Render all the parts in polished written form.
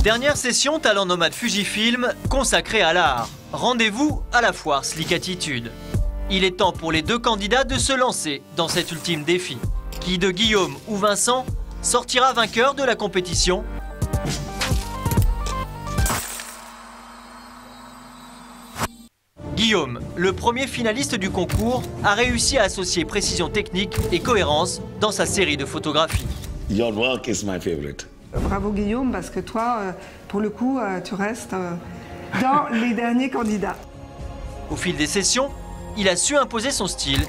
Dernière session Talent Nomade Fujifilm consacrée à l'art. Rendez-vous à la foire Slick Attitude. Il est temps pour les deux candidats de se lancer dans cet ultime défi. Qui de Guillaume ou Vincent sortira vainqueur de la compétition? Guillaume, le premier finaliste du concours, a réussi à associer précision technique et cohérence dans sa série de photographies. Your work is my favorite. Bravo Guillaume, parce que toi, pour le coup, tu restes dans les derniers candidats. Au fil des sessions, il a su imposer son style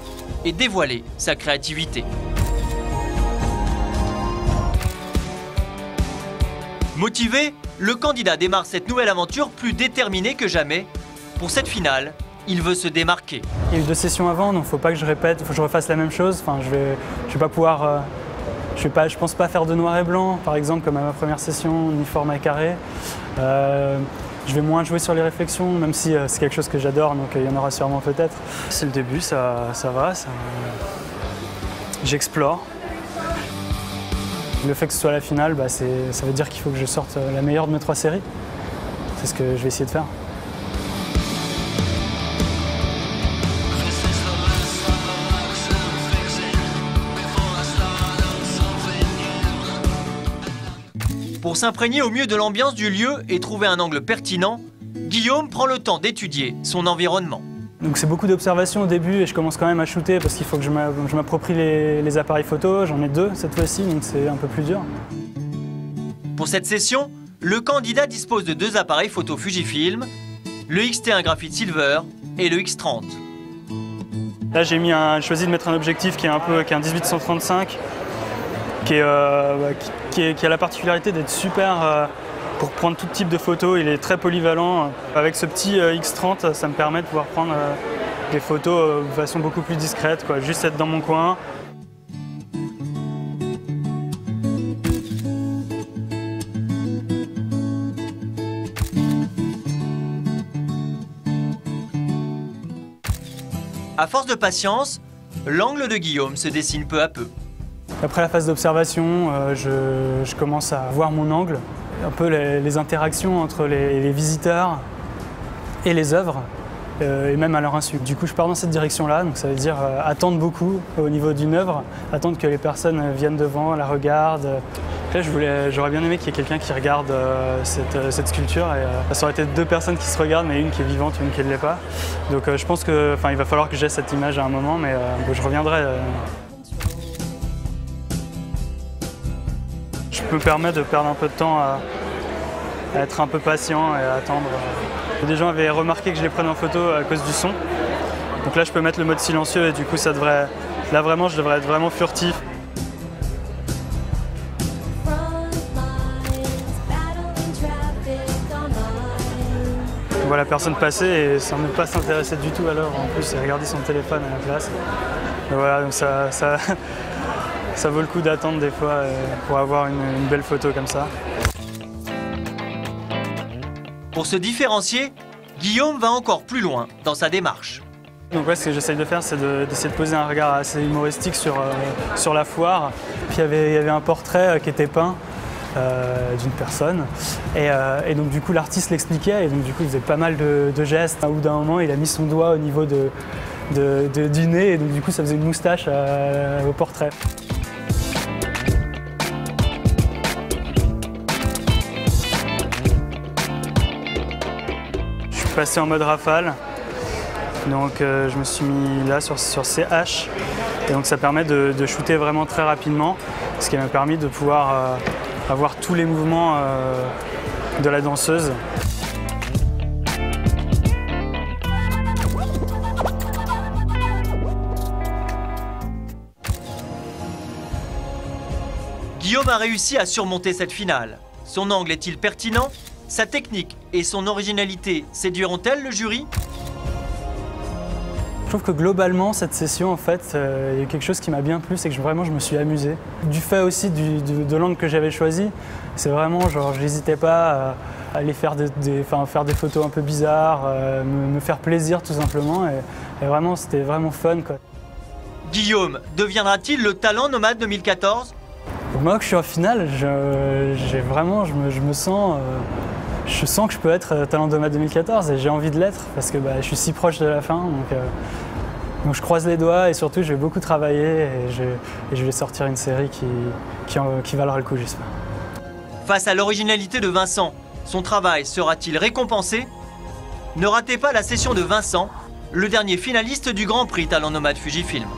et dévoiler sa créativité. Motivé, le candidat démarre cette nouvelle aventure plus déterminé que jamais. Pour cette finale, il veut se démarquer. Il y a eu 2 sessions avant, donc il ne faut pas que je répète, il faut que je refasse la même chose. Enfin, je vais pas pouvoir... je pense pas faire de noir et blanc, par exemple, comme à ma première session, ni format carré. Je vais moins jouer sur les réflexions, même si c'est quelque chose que j'adore, donc il y en aura sûrement peut-être. C'est le début, ça va. J'explore. Le fait que ce soit la finale, ça veut dire qu'il faut que je sorte la meilleure de mes 3 séries. C'est ce que je vais essayer de faire. Pour s'imprégner au mieux de l'ambiance du lieu et trouver un angle pertinent, Guillaume prend le temps d'étudier son environnement. Donc c'est beaucoup d'observations au début et je commence quand même à shooter parce qu'il faut que je m'approprie les appareils photo. J'en ai 2 cette fois-ci, donc c'est un peu plus dur. Pour cette session, le candidat dispose de 2 appareils photo Fujifilm, le X-T1 Graphite Silver et le X30. Là j'ai choisi de mettre un objectif qui est un 18-135, qui a la particularité d'être super pour prendre tout type de photos. Il est très polyvalent. Avec ce petit X30, ça me permet de pouvoir prendre des photos de façon beaucoup plus discrète, quoi. Juste être dans mon coin. À force de patience, l'angle de Guillaume se dessine peu à peu. Après la phase d'observation, je commence à voir mon angle, un peu les interactions entre les visiteurs et les œuvres, et même à leur insu. Du coup, je pars dans cette direction-là, donc ça veut dire attendre beaucoup au niveau d'une œuvre, attendre que les personnes viennent devant, la regardent. Après, j'aurais bien aimé qu'il y ait quelqu'un qui regarde cette sculpture. Et, ça aurait été 2 personnes qui se regardent, mais une qui est vivante, une qui ne l'est pas. Donc je pense qu'il va falloir que j'aie cette image à un moment, mais je reviendrai. Je me permets de perdre un peu de temps à être un peu patient et à attendre. Des gens avaient remarqué que je les prenais en photo à cause du son. Donc là, je peux mettre le mode silencieux et du coup, là vraiment, je devrais être vraiment furtif. On voit la personne passer et sans ne pas s'intéresser du tout à l'œuvre en plus et regarder son téléphone à la place. Et voilà, donc ça vaut le coup d'attendre des fois pour avoir une belle photo comme ça. Pour se différencier, Guillaume va encore plus loin dans sa démarche. Donc ouais, ce que j'essaye de faire, c'est d'essayer de poser un regard assez humoristique sur la foire. Puis il y avait un portrait qui était peint d'une personne. Et donc du coup, l'artiste l'expliquait et donc du coup, il faisait pas mal de gestes. Au bout d'un moment, il a mis son doigt au niveau du nez et donc du coup, ça faisait une moustache au portrait. Passé en mode rafale, donc je me suis mis là sur CH et donc ça permet de shooter vraiment très rapidement, ce qui m'a permis de pouvoir avoir tous les mouvements de la danseuse. Guillaume a réussi à surmonter cette finale. Son angle est-il pertinent? Sa technique et son originalité séduiront-elles le jury? Je trouve que globalement, cette session, en fait, il y a quelque chose qui m'a bien plu, c'est que vraiment je me suis amusé. Du fait aussi de l'angle que j'avais choisi, c'est vraiment genre, je n'hésitais pas à aller faire faire des photos un peu bizarres, me faire plaisir tout simplement. Et vraiment, c'était vraiment fun, quoi. Guillaume deviendra-t-il le talent nomade 2014? Moi, que je suis en finale, je sens que je peux être Talent Nomade 2014 et j'ai envie de l'être parce que je suis si proche de la fin. Donc je croise les doigts et surtout je vais beaucoup travailler et je vais sortir une série qui valera le coup, j'espère. Face à l'originalité de Vincent, son travail sera-t-il récompensé? Ne ratez pas la session de Vincent, le dernier finaliste du Grand Prix Talent Nomade Fujifilm.